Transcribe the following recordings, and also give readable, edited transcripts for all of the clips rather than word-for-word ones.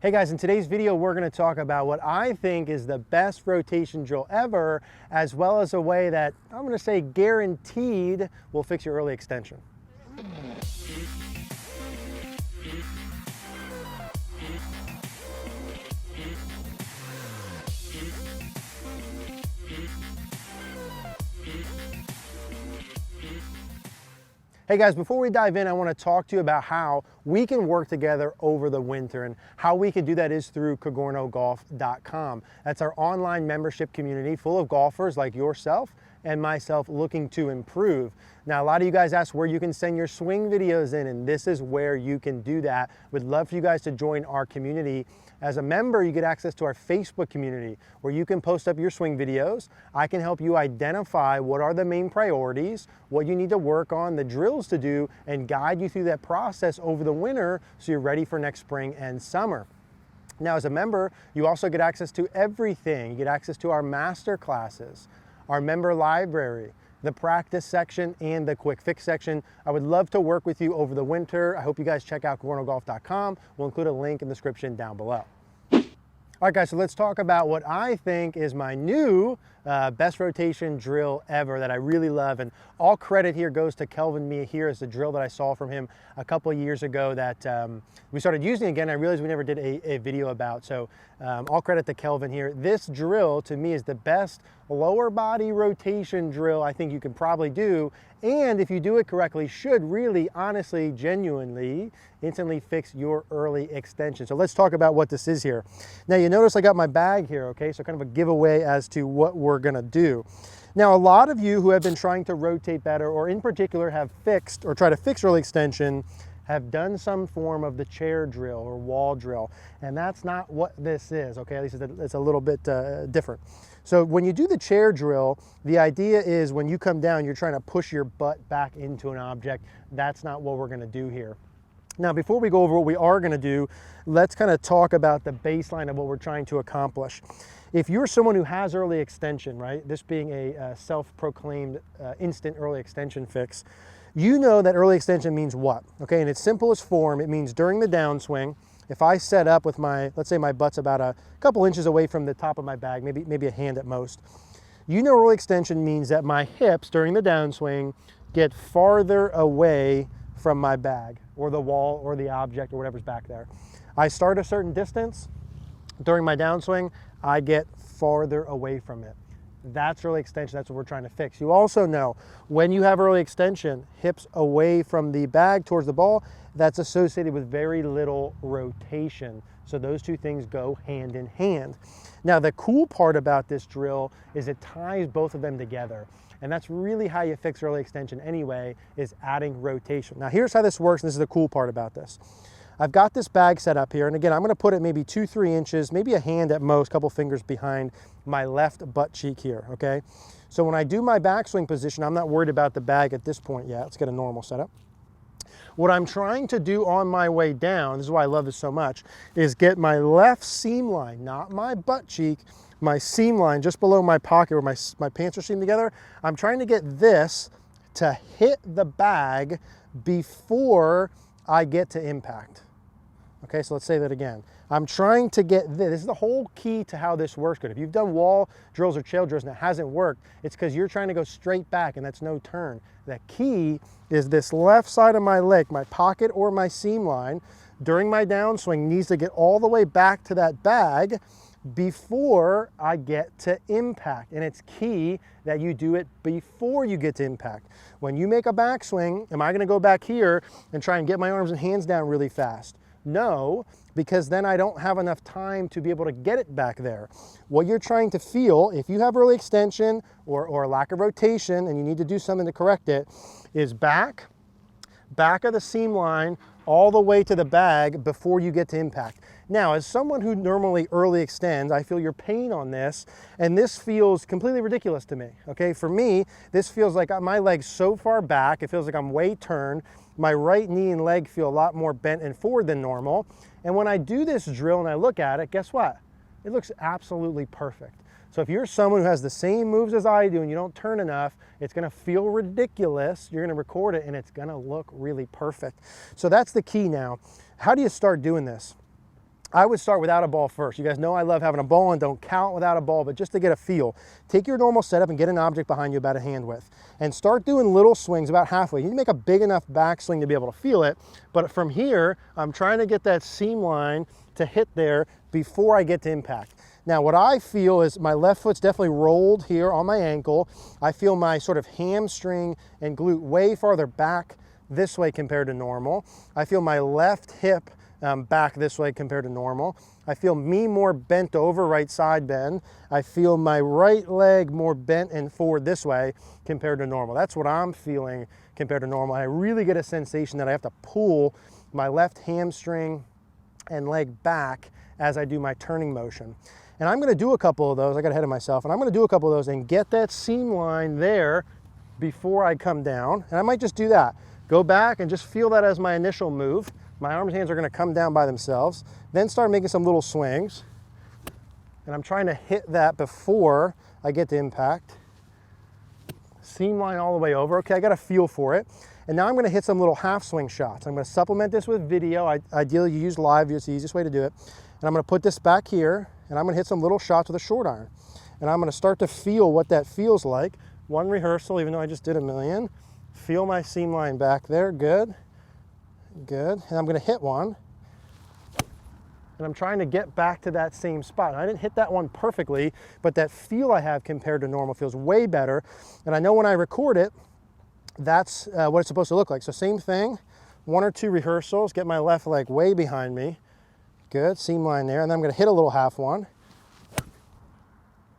Hey guys, in today's video, we're going to talk about what I think is the best rotation drill ever, as well as a way that I'm going to say guaranteed will fix your early extension. Hey guys, before we dive in, I want to talk to you about how we can work together over the winter, and how we can do that is through CogornoGolf.com. That's our online membership community full of golfers like yourself and myself looking to improve. Now, a lot of you guys ask where you can send your swing videos in, and this is where you can do that. We'd love for you guys to join our community. As a member, you get access to our Facebook community where you can post up your swing videos. I can help you identify what are the main priorities, what you need to work on, the drills to do, and guide you through that process over the winter so you're ready for next spring and summer. Now, as a member, you also get access to everything. You get access to our master classes, our member library, the practice section, and the quick fix section. I would love to work with you over the winter. I hope you guys check out CogornoGolf.com. We'll include a link in the description down below. All right, guys, so let's talk about what I think is my new best rotation drill ever that I really love. And all credit here goes to Kevin Miyahira. It's the drill that I saw from him a couple of years ago that we started using again. I realized we never did a video about. So all credit to Kevin here. This drill to me is the best lower body rotation drill I think you can probably do. And if you do it correctly, should really, honestly, genuinely, instantly fix your early extension. So let's talk about what this is here. Now you notice I got my bag here, okay? So kind of a giveaway as to what we're gonna do. Now, a lot of you who have been trying to rotate better, or in particular have fixed or try to fix early extension, have done some form of the chair drill or wall drill. And that's not what this is, okay? At least it's a little bit different. So when you do the chair drill, the idea is when you come down, you're trying to push your butt back into an object. That's not what we're gonna do here. Now, before we go over what we are gonna do, let's kind of talk about the baseline of what we're trying to accomplish. If you're someone who has early extension, right, this being a self-proclaimed instant early extension fix, you know that early extension means what, okay? In its simplest form, it means during the downswing, if I set up with my, let's say my butt's about a couple inches away from the top of my bag, maybe a hand at most, you know early extension means that my hips during the downswing get farther away from my bag or the wall or the object or whatever's back there. I start a certain distance, during my downswing, I get farther away from it. That's early extension, that's what we're trying to fix. You also know when you have early extension, hips away from the bag towards the ball, that's associated with very little rotation. So those two things go hand in hand. Now, the cool part about this drill is it ties both of them together. And that's really how you fix early extension anyway, is adding rotation. Now, here's how this works, and this is the cool part about this. I've got this bag set up here, and again, I'm gonna put it maybe 2-3 inches, maybe a hand at most, couple fingers behind my left butt cheek here, okay? So when I do my backswing position, I'm not worried about the bag at this point yet. Let's get a normal setup. What I'm trying to do on my way down, this is why I love this so much, is get my left seam line, not my butt cheek, my seam line just below my pocket where my pants are seamed together. I'm trying to get this to hit the bag before I get to impact. Okay, so let's say that again. I'm trying to get this. This is the whole key to how this works good. If you've done wall drills or chair drills and it hasn't worked, it's because you're trying to go straight back and that's no turn. The key is this left side of my leg, my pocket or my seam line, during my downswing needs to get all the way back to that bag before I get to impact. And it's key that you do it before you get to impact. When you make a backswing, am I gonna go back here and try and get my arms and hands down really fast? No, because then I don't have enough time to be able to get it back there. What you're trying to feel, if you have early extension or lack of rotation and you need to do something to correct it, is back of the seam line all the way to the bag before you get to impact. Now, as someone who normally early extends, I feel your pain on this, and this feels completely ridiculous to me, okay? For me, this feels like my leg's so far back, it feels like I'm way turned. My right knee and leg feel a lot more bent and forward than normal. And when I do this drill and I look at it, guess what? It looks absolutely perfect. So if you're someone who has the same moves as I do and you don't turn enough, it's gonna feel ridiculous. You're gonna record it and it's gonna look really perfect. So that's the key now. How do you start doing this? I would start without a ball first. You guys know I love having a ball and don't count without a ball, but just to get a feel, take your normal setup and get an object behind you about a hand width and start doing little swings about halfway. You need to make a big enough backswing to be able to feel it, but from here, I'm trying to get that seam line to hit there before I get to impact. Now, what I feel is my left foot's definitely rolled here on my ankle. I feel my sort of hamstring and glute way farther back this way compared to normal. I feel my left hip back this way compared to normal. I feel me more bent over, right side bend. I feel my right leg more bent and forward this way compared to normal. That's what I'm feeling compared to normal. I really get a sensation that I have to pull my left hamstring and leg back as I do my turning motion. And I'm gonna do a couple of those. I got ahead of myself, and I'm gonna do a couple of those and get that seam line there before I come down. And I might just do that. Go back and just feel that as my initial move. My arms and hands are gonna come down by themselves. Then start making some little swings. And I'm trying to hit that before I get to impact. Seam line all the way over. Okay, I got a feel for it. And now I'm gonna hit some little half swing shots. I'm gonna supplement this with video. Ideally, you use live view, it's the easiest way to do it. And I'm gonna put this back here, and I'm gonna hit some little shots with a short iron. And I'm gonna start to feel what that feels like. One rehearsal, even though I just did a million. Feel my seam line back there, good. Good, and I'm gonna hit one. And I'm trying to get back to that same spot. I didn't hit that one perfectly, but that feel I have compared to normal feels way better. And I know when I record it, that's what it's supposed to look like. So same thing, 1 or 2 rehearsals, get my left leg way behind me. Good, seam line there, and then I'm gonna hit a little half one.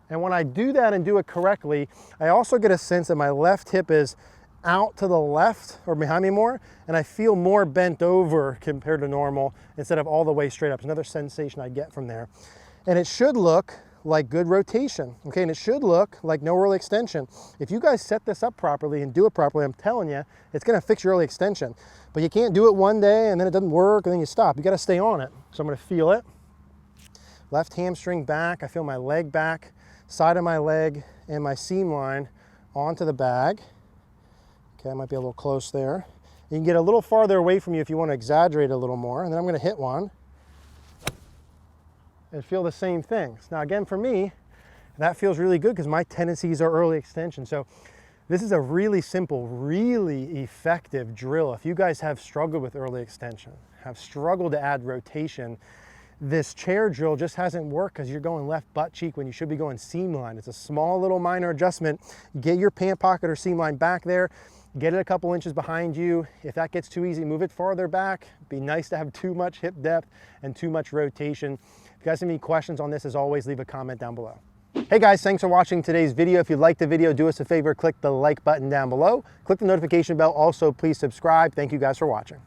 And when I do that and do it correctly, I also get a sense that my left hip is out to the left or behind me more, and I feel more bent over compared to normal instead of all the way straight up. It's another sensation I get from there. And it should look like good rotation, okay? And it should look like no early extension. If you guys set this up properly and do it properly, I'm telling you, it's gonna fix your early extension. But you can't do it one day and then it doesn't work and then you stop. You gotta stay on it. So I'm gonna feel it. Left hamstring back, I feel my leg back, side of my leg and my seam line onto the bag. Okay, I might be a little close there. You can get a little farther away from you if you want to exaggerate a little more, and then I'm going to hit one and feel the same things. Now again, for me, that feels really good because my tendencies are early extension. So this is a really simple, really effective drill. If you guys have struggled with early extension, have struggled to add rotation, this chair drill just hasn't worked because you're going left butt cheek when you should be going seam line. It's a small little minor adjustment. Get your pant pocket or seam line back there. Get it a couple inches behind you. If that gets too easy, move it farther back. It'd be nice to have too much hip depth and too much rotation. If you guys have any questions on this, as always, leave a comment down below. Hey guys, thanks for watching today's video. If you liked the video, do us a favor, click the like button down below. Click the notification bell. Also, please subscribe. Thank you guys for watching.